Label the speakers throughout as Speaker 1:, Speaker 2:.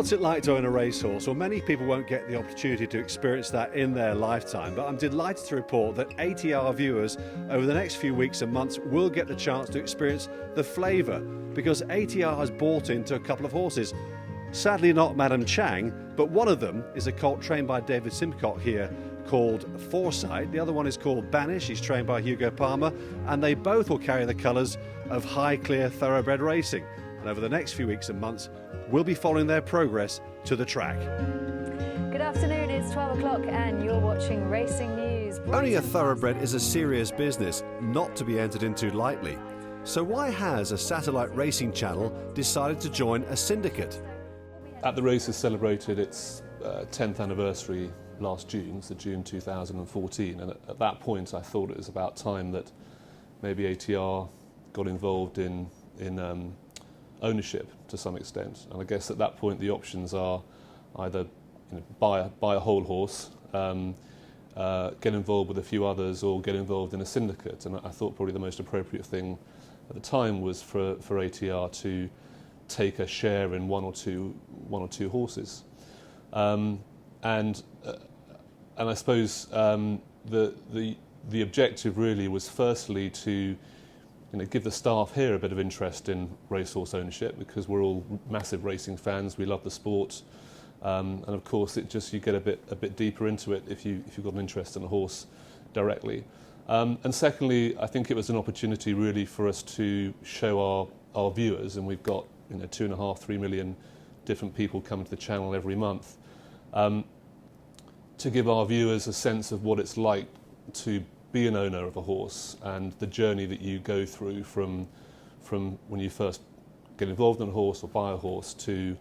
Speaker 1: What's it like to own a racehorse? Well, many people won't get the opportunity to experience that in their lifetime, but I'm delighted to report that ATR viewers over the next few weeks and months will get the chance to experience the flavour, because ATR has bought into a couple of horses. Sadly not Madam Chang, but one of them is a colt trained by David SIMCOCK here called Foresight. The other one is called Banish, he's trained by Hugo Palmer, and they both will carry the colours of Highclere Thoroughbred Racing. And over the next few weeks and months, we'll be following their progress to the track.
Speaker 2: Good afternoon, it's 12 o'clock and you're watching Racing News.
Speaker 1: Owning a thoroughbred is a serious business, not to be entered into lightly. So why has a satellite racing channel decided to join a syndicate?
Speaker 3: At the Races celebrated its 10th anniversary last June, so June 2014, and at that point I thought it was about time that maybe ATR got involved in ownership to some extent. And I guess at that point the options are either buy a whole horse, get involved with a few others, or get involved in a syndicate. And I thought probably the most appropriate thing at the time was for ATR to take a share in one or two horses. And I suppose the objective really was firstly to give the staff here a bit of interest in racehorse ownership, because we're all massive racing fans. We love the sport, and of course, you get a bit deeper into it if you've got an interest in a horse directly. And secondly, I think it was an opportunity really for us to show our viewers, and we've got 2.5–3 million different people come to the channel every month, to give our viewers a sense of what it's like to be an owner of a horse and the journey that you go through from when you first get involved in a horse or buy a horse to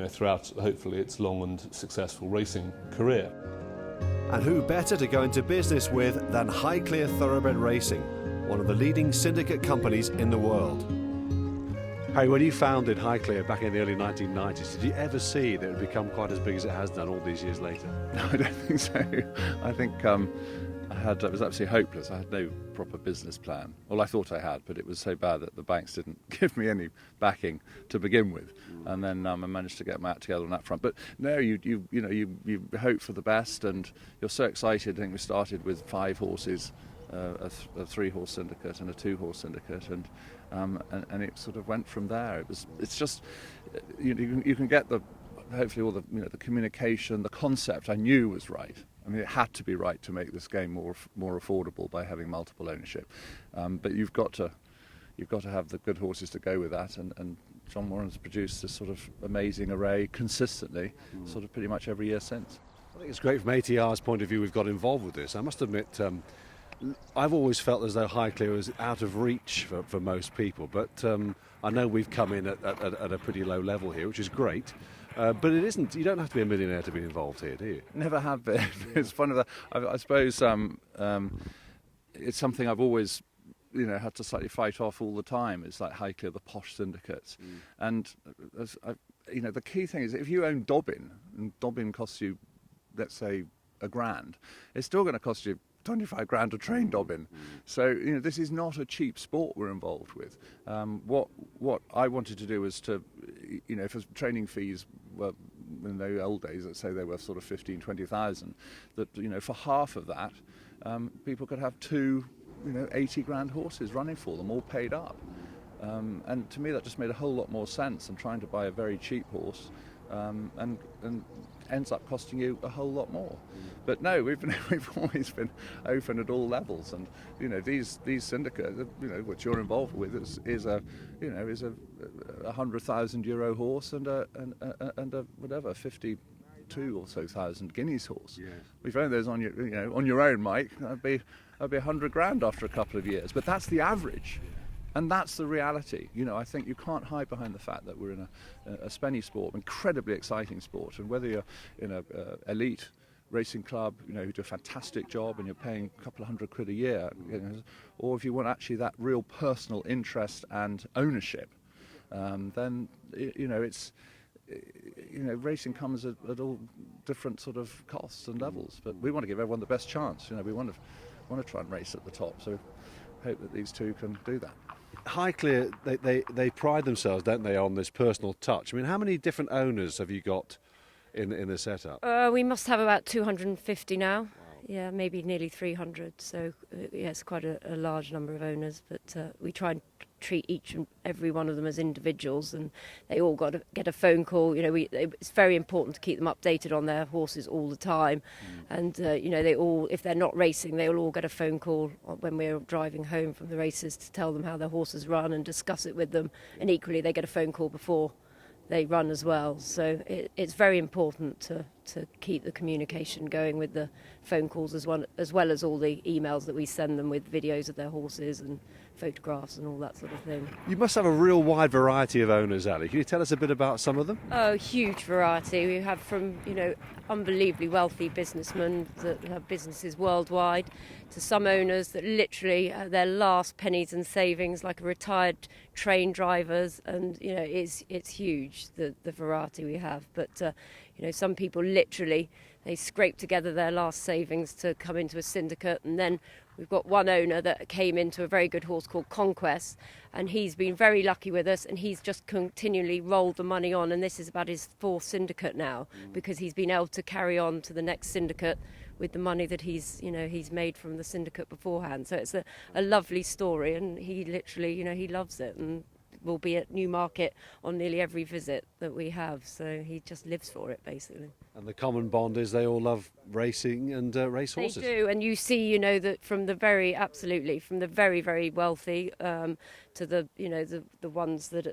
Speaker 3: throughout hopefully its long and successful racing career.
Speaker 1: And who better to go into business with than Highclere Thoroughbred Racing, one of the leading syndicate companies in the world. Harry, when you founded Highclere back in the early 1990s, did you ever see that it would become quite as big as it has done all these years later?
Speaker 4: No, I don't think so. I think it was absolutely hopeless. I had no proper business plan. Well, I thought I had, but it was so bad that the banks didn't give me any backing to begin with. And then I managed to get my act together on that front. But no, you hope for the best, and you're so excited. I think we started with 5 horses, a 3-horse syndicate and a 2-horse syndicate, and it sort of went from there. It's just you can get hopefully all the communication, the concept I knew was right. I mean, it had to be right to make this game more affordable by having multiple ownership. But you've got to have the good horses to go with that. And John Warren's produced this sort of amazing array consistently, sort of pretty much every year since.
Speaker 1: I think it's great from ATR's point of view we've got involved with this. I must admit, I've always felt as though Highclere was out of reach for most people, but I know we've come in at a pretty low level here, which is great. But it isn't. You don't have to be a millionaire to be involved here, do you?
Speaker 4: Never have been. It's one of the. I suppose it's something I've always, had to slightly fight off all the time. It's like Highclere, the posh syndicates, and the key thing is if you own Dobbin, and Dobbin costs you, let's say, £1,000, it's still going to cost you 25 grand to train Dobbin. So this is not a cheap sport we're involved with. What I wanted to do was to, if training fees were in the old days, let's say they were sort of 15, 20,000, that for half of that, people could have 2, 80 grand horses running for them, all paid up. And to me that just made a whole lot more sense than trying to buy a very cheap horse and ends up costing you a whole lot more. But no, we've always been open at all levels, and these syndicates, which you're involved with, is a €100,000 horse and a whatever 52 or so thousand guineas horse. Yes. We've owned those on your own, Mike. That'd be 100 grand after a couple of years. But that's the average. And that's the reality. I think you can't hide behind the fact that we're in a spenny sport, incredibly exciting sport. And whether you're in a elite racing club, who do a fantastic job and you're paying a couple of £100 a year, or if you want actually that real personal interest and ownership, then it's racing comes at all different sort of costs and levels. But we want to give everyone the best chance. We want to try and race at the top. So hope that these two can do that.
Speaker 1: Highclere, they pride themselves, don't they, on this personal touch. I mean, how many different owners have you got in the setup?
Speaker 5: We must have about 250 now. Wow. Yeah, maybe nearly 300. So yeah, it's quite a large number of owners. But we try and treat each and every one of them as individuals, and they all got to get a phone call. You know, it's very important to keep them updated on their horses all the time. And you know, they all, if they're not racing, they will all get a phone call when we're driving home from the races to tell them how their horses run and discuss it with them. And equally, they get a phone call before they run as well. So it's very important to keep the communication going with the phone calls as well as all the emails that we send them with videos of their horses and photographs and all that sort of thing.
Speaker 1: You must have a real wide variety of owners, Ali. Can you tell us a bit about some of them?
Speaker 5: Oh, huge variety. We have from, you know, unbelievably wealthy businessmen that have businesses worldwide to some owners that literally their last pennies and savings, like retired train drivers, and you know, it's huge, the variety we have. But you know, some people literally, they scrape together their last savings to come into a syndicate. And then we've got one owner that came into a very good horse called Conquest, and he's been very lucky with us, and he's just continually rolled the money on, and this is about his fourth syndicate now, because he's been able to carry on to the next syndicate with the money that he's made from the syndicate beforehand. So it's a lovely story, and he literally, you know, he loves it, and will be at Newmarket on nearly every visit that we have. So he just lives for it, basically.
Speaker 1: And the common bond is they all love racing and race horses.
Speaker 5: They do, and you see, you know, that from the very very, very wealthy to the, you know, the ones that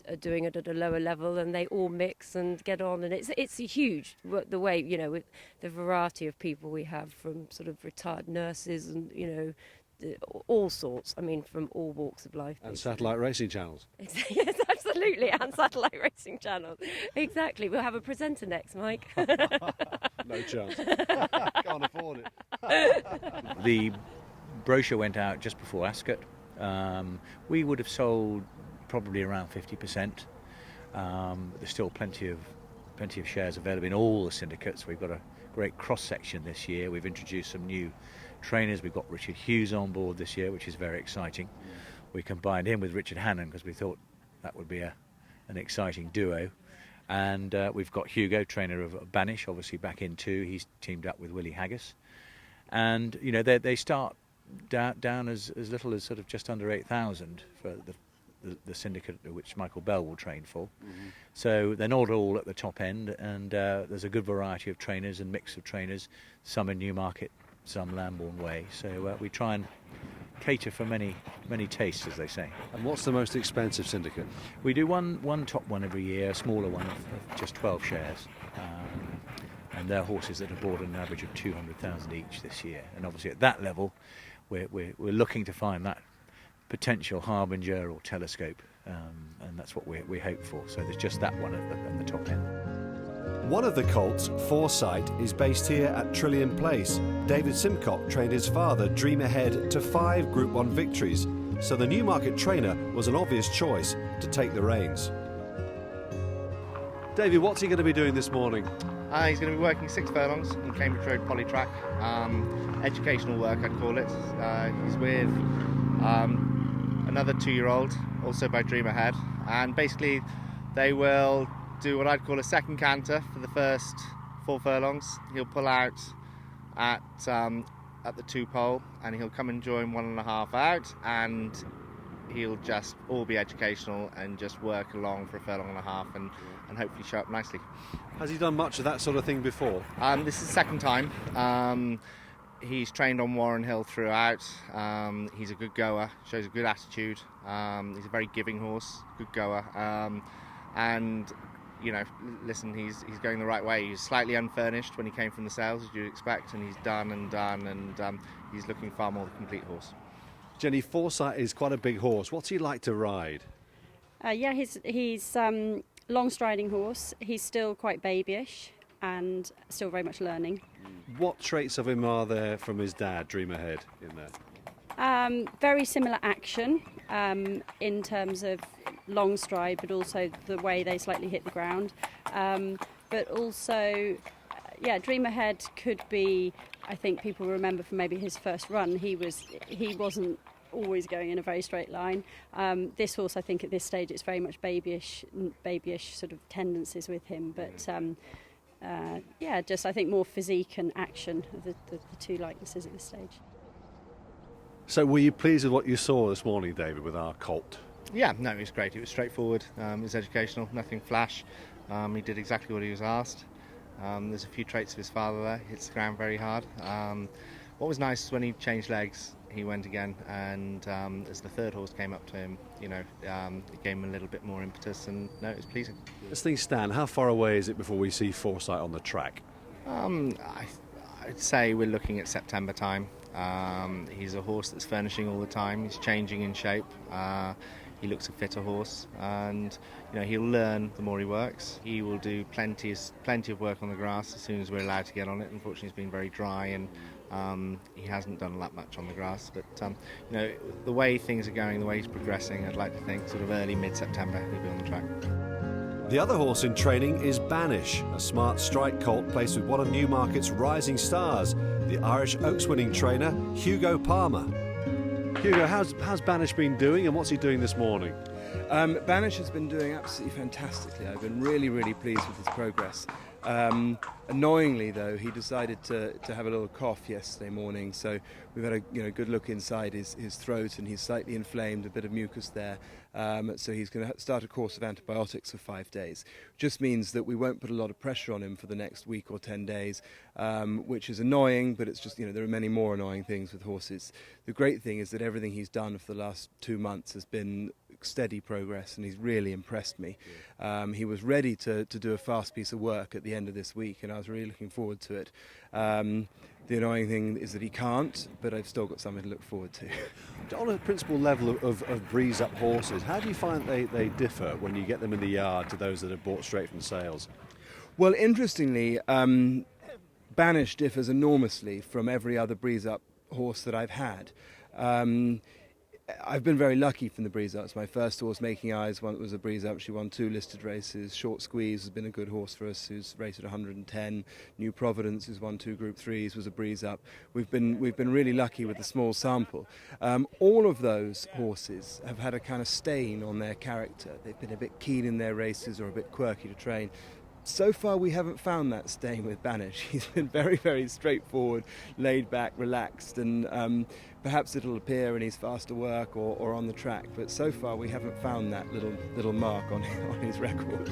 Speaker 5: are doing it at a lower level, and they all mix and get on, and it's a huge, the way, you know, with the variety of people we have, from sort of retired nurses and, you know, all sorts, I mean, from all walks of life.
Speaker 1: And
Speaker 5: basically.
Speaker 1: Satellite racing channels.
Speaker 5: Yes, absolutely, and satellite racing channels. Exactly. We'll have a presenter next, Mike.
Speaker 1: No chance. Can't afford it.
Speaker 6: The brochure went out just before Ascot. We would have sold probably around 50%. There's still plenty of shares available in all the syndicates. We've got a great cross-section this year. We've introduced some new trainers. We've got Richard Hughes on board this year, which is very exciting. We combined him with Richard Hannon because we thought that would be an exciting duo. And we've got Hugo, trainer of Banish, obviously back in too. He's teamed up with Willie Haggis. And, you know, they start down as little as sort of just under 8,000 for the syndicate which Michael Bell will train for. So they're not all at the top end, and there's a good variety of trainers and mix of trainers, some in Newmarket, some Lambourne Way. So we try and cater for many tastes, as they say.
Speaker 1: And what's the most expensive syndicate?
Speaker 6: We do one top one every year, a smaller one of just 12 shares. And they're horses that have bought an average of 200,000 each this year. And obviously at that level, we're looking to find that potential harbinger or telescope, and that's what we hope for. So there's just that one at the top end.
Speaker 1: One of the colts, Foresight, is based here at Trillium Place. David Simcock trained his father, Dream Ahead, to 5 Group 1 victories, so the Newmarket trainer was an obvious choice to take the reins. David, what's he going to be doing this morning?
Speaker 7: He's going to be working 6 furlongs on Cambridge Road Polytrack. Educational work, I'd call it. He's with another 2-year-old, also by Dream Ahead, and basically they will do what I'd call a second canter for the first 4 furlongs. He'll pull out at the 2 pole, and he'll come and join 1.5 out, and he'll just all be educational and just work along for a furlong and a half, and hopefully show up nicely.
Speaker 1: Has he done much of that sort of thing before?
Speaker 7: This is the second time. He's trained on Warren Hill throughout. He's a good goer, shows a good attitude. He's a very giving horse, good goer. And, you know, listen, he's going the right way. He was slightly unfurnished when he came from the sales, as you'd expect, and he's done, and he's looking far more the complete horse.
Speaker 1: Jenny, Foresight is quite a big horse. What's he like to ride?
Speaker 8: He's long striding horse. He's still quite babyish and still very much learning.
Speaker 1: What traits of him are there from his dad, Dream Ahead, in there?
Speaker 8: Very similar action in terms of long stride, but also the way they slightly hit the ground. But also, Dream Ahead could be, I think people remember from maybe his first run, he wasn't always going in a very straight line. This horse, I think at this stage, it's very much babyish sort of tendencies with him, but just I think more physique and action are the two likenesses at this stage.
Speaker 1: So were you pleased with what you saw this morning, David, with our colt?
Speaker 7: Yeah, no, it was great. It was straightforward. It was educational, nothing flash. He did exactly what he was asked. There's a few traits of his father there. He hits the ground very hard. What was nice is when he changed legs, he went again, and as the third horse came up to him, it gave him a little bit more impetus, and no, it was pleasing.
Speaker 1: As things stand, how far away is it before we see Foresight on the track?
Speaker 7: I'd say we're looking at September time. He's a horse that's furnishing all the time. He's changing in shape. He looks a fitter horse, and he'll learn the more he works. He will do plenty of work on the grass as soon as we're allowed to get on it. Unfortunately, it's been very dry, and he hasn't done that much on the grass. But the way things are going, the way he's progressing, I'd like to think sort of early mid-September he'll be on the track.
Speaker 1: The other horse in training is Banish, a smart strike colt placed with one of Newmarket's rising stars, the Irish Oaks winning trainer Hugo Palmer. Hugo, how's Banish been doing, and what's he doing this morning?
Speaker 9: Banish has been doing absolutely fantastically. I've been really, really pleased with his progress. Annoyingly, though, he decided to have a little cough yesterday morning, so we've had a good look inside his throat, and he's slightly inflamed, a bit of mucus there. So he's going to start a course of antibiotics for 5 days. Just means that we won't put a lot of pressure on him for the next week or 10 days, which is annoying, but it's just, there are many more annoying things with horses. The great thing is that everything he's done for the last 2 months has been steady progress, and he's really impressed me. He was ready to do a fast piece of work at the end of this week, and I was really looking forward to it. The annoying thing is that he can't, but I've still got something to look forward to.
Speaker 1: On a principal level of breeze-up horses, how do you find they differ when you get them in the yard to those that are bought straight from sales?
Speaker 9: Well, interestingly, Banish differs enormously from every other breeze-up horse that I've had. I've been very lucky from the breeze-ups. My first horse, Making Eyes, was a breeze-up. She won 2 listed races. Short Squeeze has been a good horse for us, who's rated 110. New Providence, who's won 2 Group 3s, was a breeze-up. We've been really lucky with the small sample. All of those horses have had a kind of stain on their character. They've been a bit keen in their races or a bit quirky to train. So far, we haven't found that stain with Banish. He's been very, very straightforward, laid back, relaxed, and perhaps it'll appear when he's fast to work or on the track. But so far, we haven't found that little mark on his record.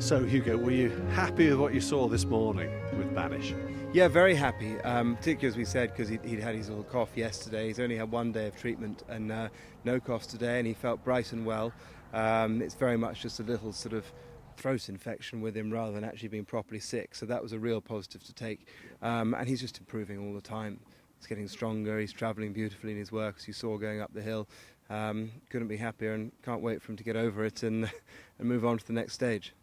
Speaker 1: So, Hugo, were you happy with what you saw this morning with Banish?
Speaker 9: Yeah, very happy, particularly as we said, because he'd had his little cough yesterday. He's only had 1 day of treatment and no coughs today, and he felt bright and well. It's very much just a little sort of throat infection with him rather than actually being properly sick, so that was a real positive to take. And he's just improving all the time. He's getting stronger, he's travelling beautifully in his work, as you saw going up the hill. Couldn't be happier, and can't wait for him to get over it and move on to the next stage.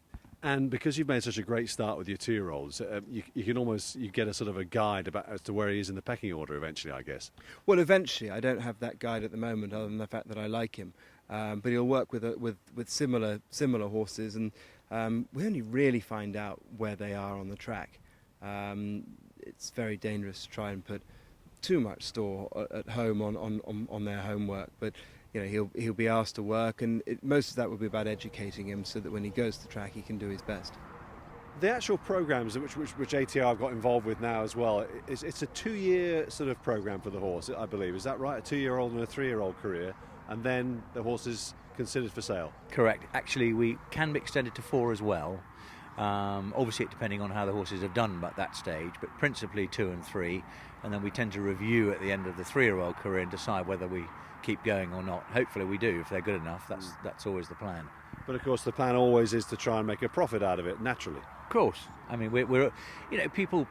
Speaker 1: And because you've made such a great start with your 2-year-olds, you can almost get a sort of a guide as to where he is in the pecking order eventually, I guess.
Speaker 9: Well, eventually. I don't have that guide at the moment, other than the fact that I like him. But he'll work with similar horses, and we only really find out where they are on the track. It's very dangerous to try and put too much store at home on their homework, but he'll be asked to work, and most of that will be about educating him so that when he goes to the track he can do his best.
Speaker 1: The actual programmes which ATR have got involved with now as well, it's a 2-year sort of programme for the horse, I believe. Is that right? A 2-year-old and a 3-year-old career, and then the horse is considered for sale?
Speaker 6: Correct. Actually, we can be extended to 4 as well. Obviously, depending on how the horses have done at that stage, but principally 2 and 3, and then we tend to review at the end of the 3-year-old career and decide whether we keep going or not. Hopefully we do if they're good enough. That's always the plan.
Speaker 1: But of course the plan always is to try and make a profit out of it, naturally.
Speaker 6: Of course. I mean, we're people,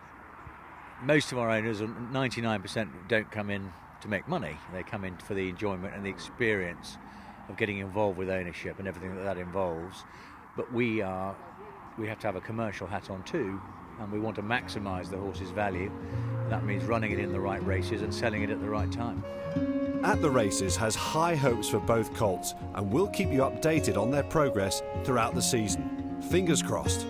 Speaker 6: most of our owners, 99%, don't come in to make money. They come in for the enjoyment and the experience of getting involved with ownership and everything that involves. But we have to have a commercial hat on too, and we want to maximise the horse's value. That means running it in the right races and selling it at the right time.
Speaker 1: At the Races has high hopes for both colts, and we'll keep you updated on their progress throughout the season. Fingers crossed.